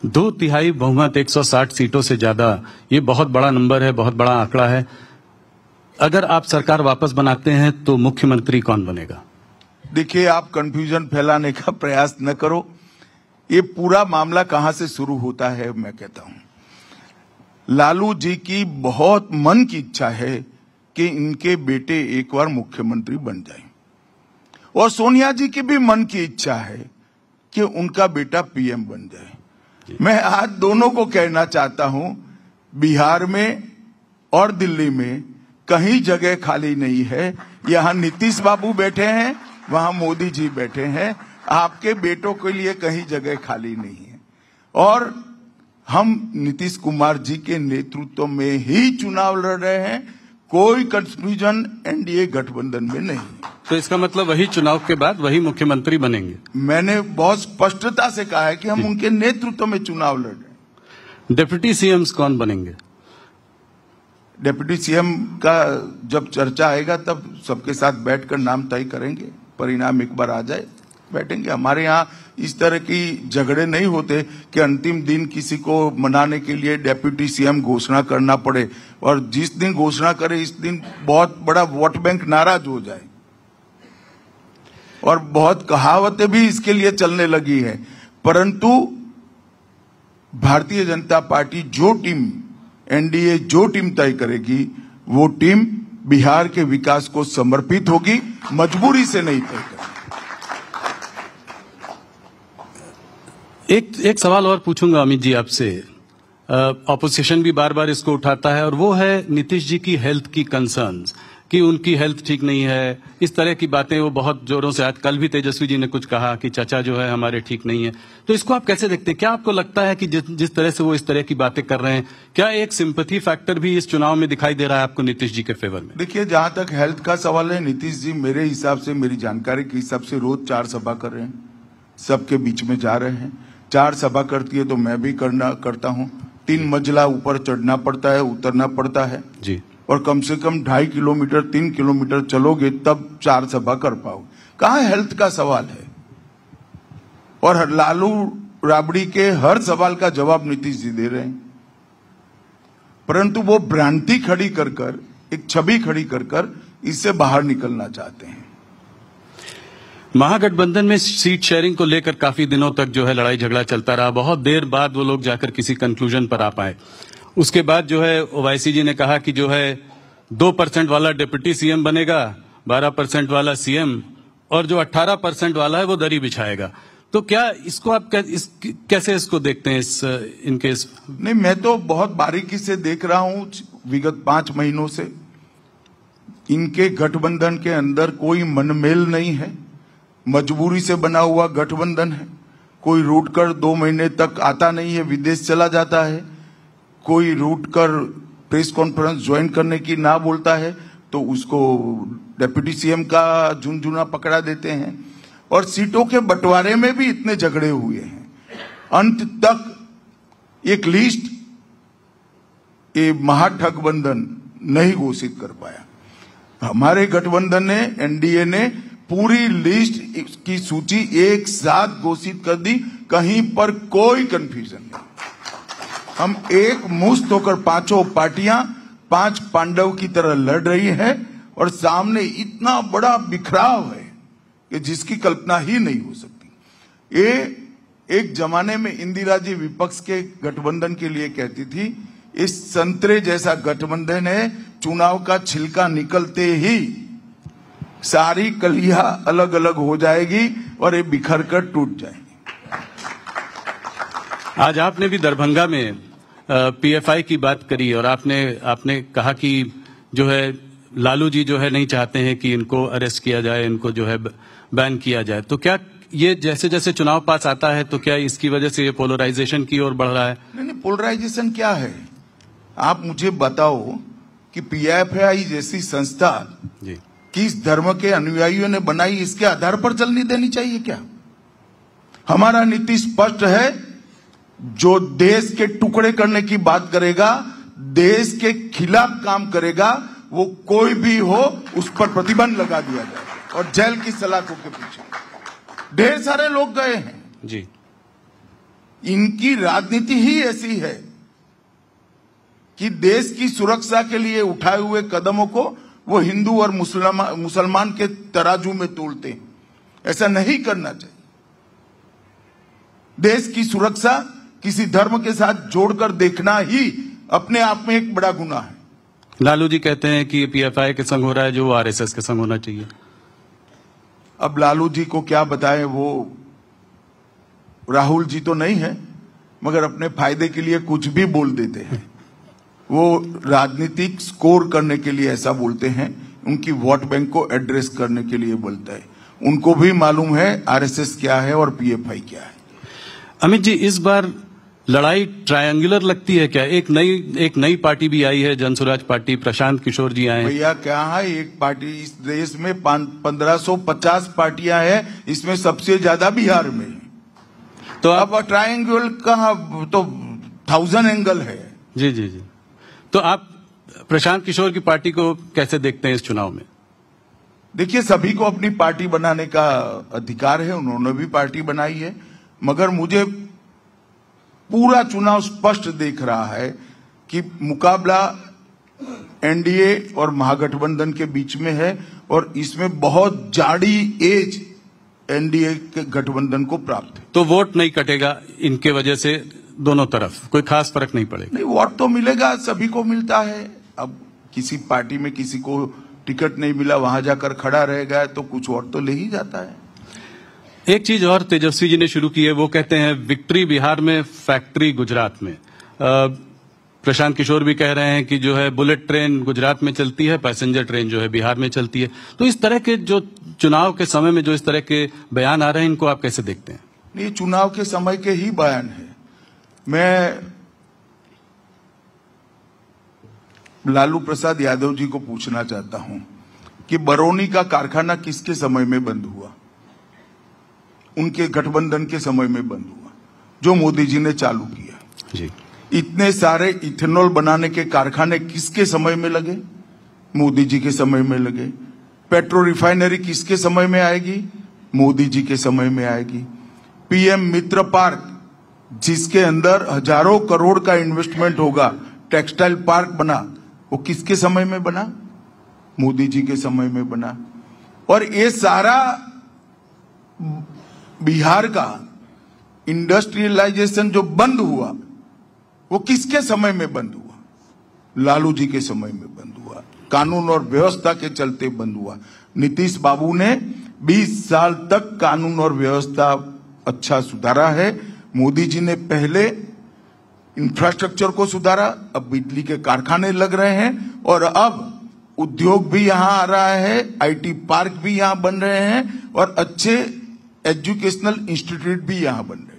2/3 बहुमत 160 सीटों से ज्यादा, ये बहुत बड़ा नंबर है, बहुत बड़ा आंकड़ा है। अगर आप सरकार वापस बनाते हैं तो मुख्यमंत्री कौन बनेगा? देखिए, आप कंफ्यूजन फैलाने का प्रयास न करो। ये पूरा मामला कहां से शुरू होता है, मैं कहता हूं लालू जी की बहुत मन की इच्छा है कि इनके बेटे एक बार मुख्यमंत्री बन जाएं, और सोनिया जी की भी मन की इच्छा है कि उनका बेटा पीएम बन जाए। मैं आज दोनों को कहना चाहता हूं, बिहार में और दिल्ली में कहीं जगह खाली नहीं है। यहां नीतीश बाबू बैठे हैं, वहां मोदी जी बैठे हैं। आपके बेटों के लिए कहीं जगह खाली नहीं है, और हम नीतीश कुमार जी के नेतृत्व में ही चुनाव लड़ रहे हैं। कोई कंफ्यूजन एनडीए गठबंधन में नहीं। तो इसका मतलब वही चुनाव के बाद वही मुख्यमंत्री बनेंगे? मैंने बहुत स्पष्टता से कहा है कि हम उनके नेतृत्व में चुनाव लड़ रहे हैं। डिप्टी सीएम कौन बनेंगे? डिप्टी सीएम का जब चर्चा आएगा तब सबके साथ बैठकर नाम तय करेंगे। परिणाम एक बार आ जाए बैठेंगे। हमारे यहाँ इस तरह की झगड़े नहीं होते कि अंतिम दिन किसी को मनाने के लिए डिप्टी सीएम घोषणा करना पड़े, और जिस दिन घोषणा करे इस दिन बहुत बड़ा वोट बैंक नाराज हो जाए। और बहुत कहावतें भी इसके लिए चलने लगी है। परंतु भारतीय जनता पार्टी जो टीम, एनडीए जो टीम तय करेगी, वो टीम बिहार के विकास को समर्पित होगी, मजबूरी से नहीं तय करेगी। एक सवाल और पूछूंगा अमित जी आपसे। ऑपोजिशन भी बार बार इसको उठाता है, और वो है नीतीश जी की हेल्थ की कंसर्न्स, कि उनकी हेल्थ ठीक नहीं है, इस तरह की बातें वो बहुत जोरों से, आज कल भी तेजस्वी जी ने कुछ कहा कि चाचा जो है हमारे ठीक नहीं है। तो इसको आप कैसे देखते हैं? क्या आपको लगता है कि जिस तरह से वो इस तरह की बातें कर रहे हैं, क्या एक सिंपैथी फैक्टर भी इस चुनाव में दिखाई दे रहा है आपको नीतीश जी के फेवर में? देखिए, जहां तक हेल्थ का सवाल है, नीतीश जी मेरे हिसाब से, मेरी जानकारी के हिसाब से रोज 4 सभा कर रहे हैं, सबके बीच में जा रहे हैं। 4 सभा करती है तो मैं भी करता हूँ। 3 मंजिला ऊपर चढ़ना पड़ता है, उतरना पड़ता है जी, और कम से कम 2.5 किलोमीटर 3 किलोमीटर चलोगे तब 4 सभा कर पाओगे। कहाँ हेल्थ का सवाल है? और लालू राबड़ी के हर सवाल का जवाब नीतीश जी दे रहे हैं, परंतु वो भ्रांति खड़ी कर एक छवि खड़ी कर इससे बाहर निकलना चाहते हैं। महागठबंधन में सीट शेयरिंग को लेकर काफी दिनों तक जो है लड़ाई झगड़ा चलता रहा। बहुत देर बाद वो लोग जाकर किसी कंक्लूजन पर आ पाए। उसके बाद जो है ओवैसी जी ने कहा कि जो है 2% वाला डिप्टी सीएम बनेगा, 12% वाला सीएम, और जो 18% वाला है वो दरी बिछाएगा। तो क्या इसको आप कैसे इसको देखते हैं इनके? नहीं, मैं तो बहुत बारीकी से देख रहा हूं विगत 5 महीनों से। इनके गठबंधन के अंदर कोई मनमेल नहीं है, मजबूरी से बना हुआ गठबंधन है। कोई रूट कर 2 महीने तक आता नहीं है, विदेश चला जाता है। कोई रूट कर प्रेस कॉन्फ्रेंस ज्वाइन करने की ना बोलता है तो उसको डिप्टी सीएम का झुनझुना पकड़ा देते हैं। और सीटों के बंटवारे में भी इतने झगड़े हुए हैं, अंत तक एक लिस्ट ये महागठबंधन नहीं घोषित कर पाया। हमारे गठबंधन ने, एनडीए ने पूरी लिस्ट की सूची एक साथ घोषित कर दी, कहीं पर कोई कंफ्यूजन नहीं। हम एक मुश्त होकर 5 पार्टियां 5 पांडव की तरह लड़ रही हैं, और सामने इतना बड़ा बिखराव है कि जिसकी कल्पना ही नहीं हो सकती। ये एक जमाने में इंदिरा जी विपक्ष के गठबंधन के लिए कहती थी, इस संतरे जैसा गठबंधन है, चुनाव का छिलका निकलते ही सारी कलियां अलग अलग हो जाएगी और ये बिखर कर टूट जाएगी। आज आपने भी दरभंगा में पीएफआई की बात करी, और आपने कहा कि जो है लालू जी जो है नहीं चाहते हैं कि इनको अरेस्ट किया जाए, इनको जो है बैन किया जाए। तो क्या ये जैसे जैसे चुनाव पास आता है तो क्या इसकी वजह से ये पोलराइजेशन की ओर बढ़ रहा है? नहीं, पोलराइजेशन क्या है? आप मुझे बताओ कि पीएफआई जैसी संस्था जी किस धर्म के अनुयायियों ने बनाई, इसके आधार पर चलनी देनी चाहिए क्या? हमारा नीति स्पष्ट है, जो देश के टुकड़े करने की बात करेगा, देश के खिलाफ काम करेगा, वो कोई भी हो उस पर प्रतिबंध लगा दिया जाए। और जेल की सलाखों के पीछे ढेर सारे लोग गए हैं जी। इनकी राजनीति ही ऐसी है कि देश की सुरक्षा के लिए उठाए हुए कदमों को वो हिंदू और मुसलमान के तराजू में तोलते हैं। ऐसा नहीं करना चाहिए। देश की सुरक्षा किसी धर्म के साथ जोड़कर देखना ही अपने आप में एक बड़ा गुनाह है। लालू जी कहते हैं कि पीएफआई के संग हो रहा है जो आरएसएस के संग होना चाहिए। अब लालू जी को क्या बताएं, वो राहुल जी तो नहीं है, मगर अपने फायदे के लिए कुछ भी बोल देते हैं। वो राजनीतिक स्कोर करने के लिए ऐसा बोलते हैं, उनकी वोट बैंक को एड्रेस करने के लिए बोलता है। उनको भी मालूम है आरएसएस क्या है और पीएफआई क्या है। अमित जी, इस बार लड़ाई ट्रायंगुलर लगती है क्या? एक नई पार्टी भी आई है, जनसुराज पार्टी, प्रशांत किशोर जी आए हैं। भैया क्या है, एक पार्टी इस देश में 1550 पार्टियां हैं, इसमें सबसे ज्यादा बिहार में। तो अब ट्रायंगल का तो 1000 एंगल है। जी जी जी। तो आप प्रशांत किशोर की पार्टी को कैसे देखते हैं इस चुनाव में? देखिए, सभी को अपनी पार्टी बनाने का अधिकार है, उन्होंने भी पार्टी बनाई है, मगर मुझे पूरा चुनाव स्पष्ट दिख रहा है कि मुकाबला एनडीए और महागठबंधन के बीच में है और इसमें बहुत जाड़ी एज एनडीए के गठबंधन को प्राप्त है। तो वोट नहीं कटेगा इनके वजह से, दोनों तरफ कोई खास फर्क नहीं पड़ेगा? नहीं, वोट तो मिलेगा, सभी को मिलता है। अब किसी पार्टी में किसी को टिकट नहीं मिला, वहां जाकर खड़ा रह गया तो कुछ वोट तो ले ही जाता है। एक चीज और तेजस्वी जी ने शुरू की है, वो कहते हैं विक्ट्री बिहार में, फैक्ट्री गुजरात में। प्रशांत किशोर भी कह रहे हैं कि जो है बुलेट ट्रेन गुजरात में चलती है, पैसेंजर ट्रेन जो है बिहार में चलती है। तो इस तरह के जो चुनाव के समय में जो इस तरह के बयान आ रहे हैं, इनको आप कैसे देखते हैं? ये चुनाव के समय के ही बयान है। मैं लालू प्रसाद यादव जी को पूछना चाहता हूं कि बरौनी का कारखाना किसके समय में बंद हुआ? उनके गठबंधन के समय में बंद हुआ, जो मोदी जी ने चालू किया। जी। इतने सारे इथेनॉल बनाने के कारखाने किसके समय में लगे? मोदी जी के समय में लगे। पेट्रो रिफाइनरी किसके समय में आएगी? मोदी जी के समय में आएगी। पीएम मित्र पार्क, जिसके अंदर हजारों करोड़ का इन्वेस्टमेंट होगा, टेक्सटाइल पार्क बना, वो किसके समय में बना? मोदी जी के समय में बना। और ये सारा बिहार का इंडस्ट्रियलाइजेशन जो बंद हुआ, वो किसके समय में बंद हुआ? लालू जी के समय में बंद हुआ। कानून और व्यवस्था के चलते बंद हुआ। नीतीश बाबू ने 20 साल तक कानून और व्यवस्था अच्छा सुधारा है। मोदी जी ने पहले इंफ्रास्ट्रक्चर को सुधारा, अब बिजली के कारखाने लग रहे हैं और अब उद्योग भी यहां आ रहा है, आईटी पार्क भी यहां बन रहे हैं और अच्छे एजुकेशनल इंस्टीट्यूट भी यहां बन रहे हैं।